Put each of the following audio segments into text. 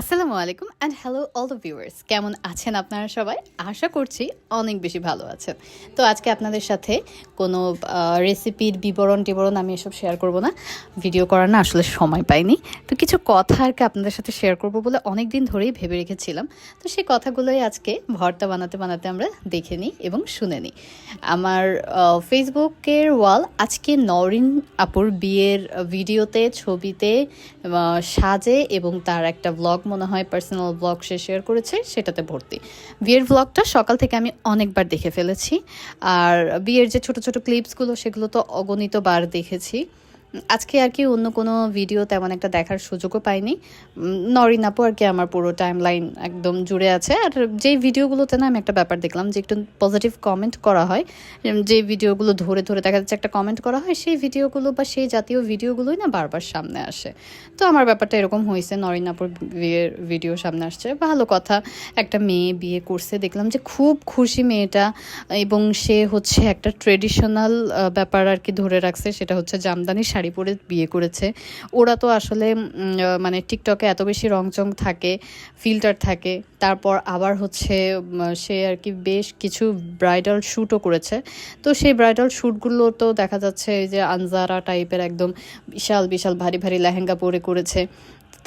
আসসালামু আলাইকুম and hello all the viewers, কেমন আছেন আপনারা সবাই? আশা করছি অনেক বেশি ভালো আছেন। তো আজকে আপনাদের সাথে কোনো রেসিপির বিবরণ আমি এসব শেয়ার করব না, ভিডিও করার না আসলে সময় পাইনি। তো কিছু কথা আর কি আপনাদের সাথে শেয়ার করব বলে অনেক দিন ধরেই ভেবে রেখেছিলাম। তো সেই কথাগুলোই আজকে ভর্তা বানাতে বানাতে আমরা দেখে নিই এবং শুনে নিই। আমার ফেসবুকের ওয়াল আজকে নরিন আপুর বিয়ের ভিডিওতে, ছবিতে, সাজে এবং তার একটা ব্লগ, মনে হয় পার্সোনাল ব্লগ সে শেয়ার করেছে, সেটাতে ভর্তি। বিয়ের ব্লগটা সকাল থেকে আমি অনেকবার দেখে ফেলেছি, আর বিয়ের যে ছোট ছোট ক্লিপসগুলো সেগুলো তো অগণিত বার দেখেছি। আজকে আর কি অন্য কোনো ভিডিও তেমন একটা দেখার সুযোগও পাইনি। নরিন আপু আর কি আমার পুরো টাইম লাইন একদম জুড়ে আছে। আর যেই ভিডিওগুলোতে না আমি একটা ব্যাপার দেখলাম যে একটু পজিটিভ কমেন্ট করা হয়, যে ভিডিওগুলো ধরে ধরে দেখা যাচ্ছে একটা কমেন্ট করা হয়, সেই ভিডিওগুলো বা সেই জাতীয় ভিডিওগুলোই না বারবার সামনে আসে। তো আমার ব্যাপারটা এরকম হয়েছে, নরিন আপুর বিয়ের ভিডিও সামনে আসছে, ভালো কথা। একটা মেয়ে বিয়ে করছে, দেখলাম যে খুব খুশি মেয়েটা, এবং সে হচ্ছে একটা ট্রেডিশনাল ব্যাপার আর কি ধরে রাখছে, সেটা হচ্ছে জামদানি শাড়ি পরে বিয়ে করেছে। ওরা তো আসলে মানে টিকটকে এত বেশি রংচং থাকে, ফিল্টার থাকে, তারপর আবার হচ্ছে সে আর কি বেশ কিছু ব্রাইডাল শ্যুটও করেছে। তো সেই ব্রাইডাল শ্যুটগুলো তো দেখা যাচ্ছে এই যে আনজারা টাইপের একদম বিশাল বিশাল ভারী ভারী লেহেঙ্গা পরে করেছে।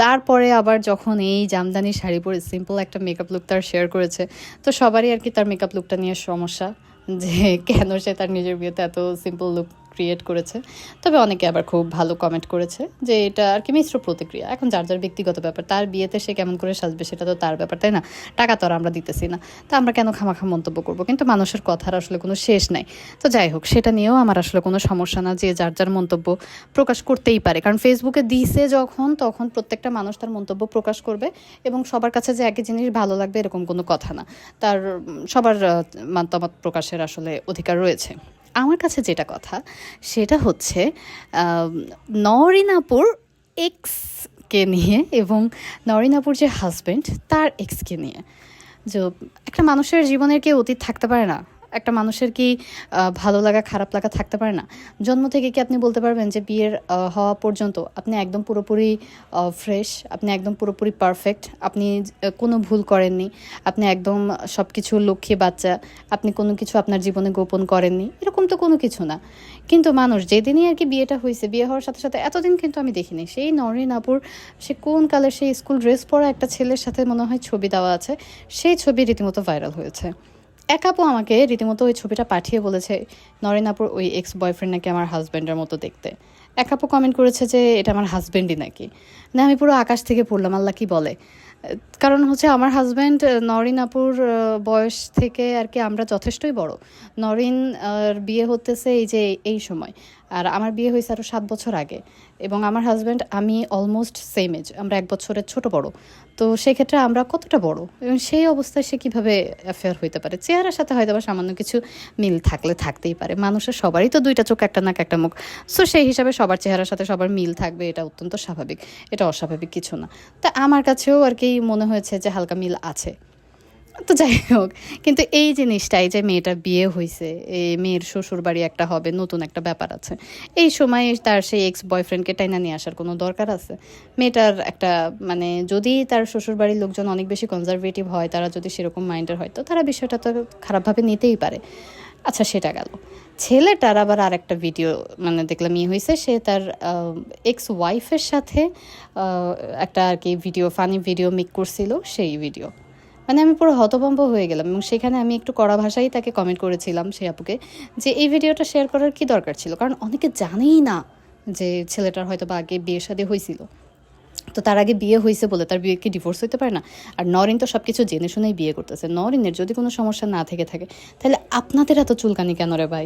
তারপরে আবার যখন এই জামদানি শাড়ি পরে সিম্পল একটা মেকআপ লুক তার শেয়ার করেছে, তো সবারই আর কি তার মেকআপ লুকটা নিয়ে সমস্যা, যে কেন সে তার নিজের বিয়েতে এত সিম্পল লুক ক্রিয়েট করেছে। তবে অনেকে আবার খুব ভালো কমেন্ট করেছে যে এটা আর কি মিশ্র প্রতিক্রিয়া, এখন যার যার ব্যক্তিগত ব্যাপার, তার বিয়েতে সে কেমন করে সাজবে সেটা তো তার ব্যাপার, তাই না? টাকা তো আর আমরা দিতেছি না, তা আমরা কেন খামাখা মন্তব্য করব? কিন্তু মানুষের কথার আসলে কোনো শেষ নাই। তো যাই হোক, সেটা নিয়েও আমার আসলে কোনো সমস্যা না, যে যার যার মন্তব্য প্রকাশ করতেই পারে, কারণ ফেসবুকে দিছে যখন, তখন প্রত্যেকটা মানুষ তার মন্তব্য প্রকাশ করবে, এবং সবার কাছে যে একই জিনিস ভালো লাগবে এরকম কোনো কথা না। তার সবার মতামত প্রকাশের আসলে অধিকার রয়েছে। আমার কাছে যেটা কথা সেটা হচ্ছে নরিন আপুর এক্সকে নিয়ে, এবং নরিন আপুর যে হাজব্যান্ড তার এক্সকে নিয়ে। যে একটা মানুষের জীবনের কি অতীত থাকতে পারে না? একটা মানুষের কি ভালো লাগা খারাপ লাগা থাকতে পারে না? জন্ম থেকে কি আপনি বলতে পারবেন যে বিয়ের হওয়া পর্যন্ত আপনি একদম পুরোপুরি ফ্রেশ, আপনি একদম পুরোপুরি পারফেক্ট, আপনি কোনো ভুল করেননি, আপনি একদম সব কিছু লক্ষ্মী বাচ্চা, আপনি কোনো কিছু আপনার জীবনে গোপন করেননি? এরকম তো কোনো কিছু না। কিন্তু মানুষ যেদিনই আর কি বিয়েটা হয়েছে, বিয়ে হওয়ার সাথে সাথে এতদিন কিন্তু আমি দেখিনি সেই নরিন আপুর, সে কোন কালের সেই স্কুল ড্রেস পরা একটা ছেলের সাথে মনে হয় ছবি দেওয়া আছে, সেই ছবি রীতিমতো ভাইরাল হয়েছে। এক আপু আমাকে রীতিমতো ওই ছবিটা পাঠিয়ে বলেছে নরিন আপুর ওই এক্স বয়ফ্রেন্ড নাকি আমার হাজব্যান্ডের মতো দেখতে। এক আপু কমেন্ট করেছে যে এটা আমার হাজব্যান্ডই নাকি। না, আমি পুরো আকাশ থেকে পড়লাম, আল্লাহ কি বলে। কারণ হচ্ছে আমার হাজব্যান্ড নরিন আপুর বয়স থেকে আর কি আমরা যথেষ্টই বড়। নরিন বিয়ে হতেছে এই যে এই সময়, আর আমার বিয়ে হয়েছে আরও 7 বছর আগে, এবং আমার হাজব্যান্ড আমি অলমোস্ট সেম এজ, আমরা 1 বছরের ছোট বড়। তো সেক্ষেত্রে আমরা কতটা বড়, এবং সেই অবস্থায় সে কীভাবে অ্যাফেয়ার হইতে পারে? চেহারার সাথে হয়তো বা সামান্য কিছু মিল থাকলে থাকতেই পারে, মানুষের সবারই তো 2টা চোখ, একটা নাক, একটা মুখ। সো সেই হিসাবে সবার চেহারার সাথে সবার মিল থাকবে, এটা অত্যন্ত স্বাভাবিক, এটা অস্বাভাবিক কিছু না। তা আমার কাছেও আর কি মনে হয়েছে যে হালকা মিল আছে। তো যাই হোক, কিন্তু এই জিনিসটাই যে মেয়েটার বিয়ে হয়েছে, এই মেয়ের শ্বশুর বাড়ি একটা হবে, নতুন একটা ব্যাপার আছে, এই সময় তার সেই এক্স বয়ফ্রেন্ডকে টাইনা নিয়ে আসার কোনো দরকার আছে? মেয়েটার একটা মানে যদি তার শ্বশুর বাড়ির লোকজন অনেক বেশি কনজারভেটিভ হয়, তারা যদি সেরকম মাইন্ডের হয়, তো তারা বিষয়টা তো খারাপভাবে নিতেই পারে। আচ্ছা, সেটা গেল। ছেলেটার আবার আর একটা ভিডিও মানে দেখলাম ইয়ে হয়েছে, সে তার এক্স ওয়াইফের সাথে একটা আর কি ভিডিও, ফানি ভিডিও মেক করছিল, সেই ভিডিও মানে আমি পুরো হতভম্ব হয়ে গেলাম, এবং সেখানে আমি একটু কড়া ভাষায় তাকে কমেন্ট করেছিলাম সেই আপুকে, যে এই ভিডিওটা শেয়ার করার কি দরকার ছিল? কারণ অনেকে জানেই না যে ছেলেটার হয়তো বা আগে বিয়ে শাদী হয়েছিল, তো তার আগে বিয়ে হয়েছে বলে তার বিয়ে কি ডিভোর্স হইতে পারে না? আর নরিন তো সব কিছু জেনে শুনেই বিয়ে করতেছে। নরিনের যদি কোনো সমস্যা না থেকে থাকে, তাহলে আপনাদের এত চুলকানি কেন রে ভাই?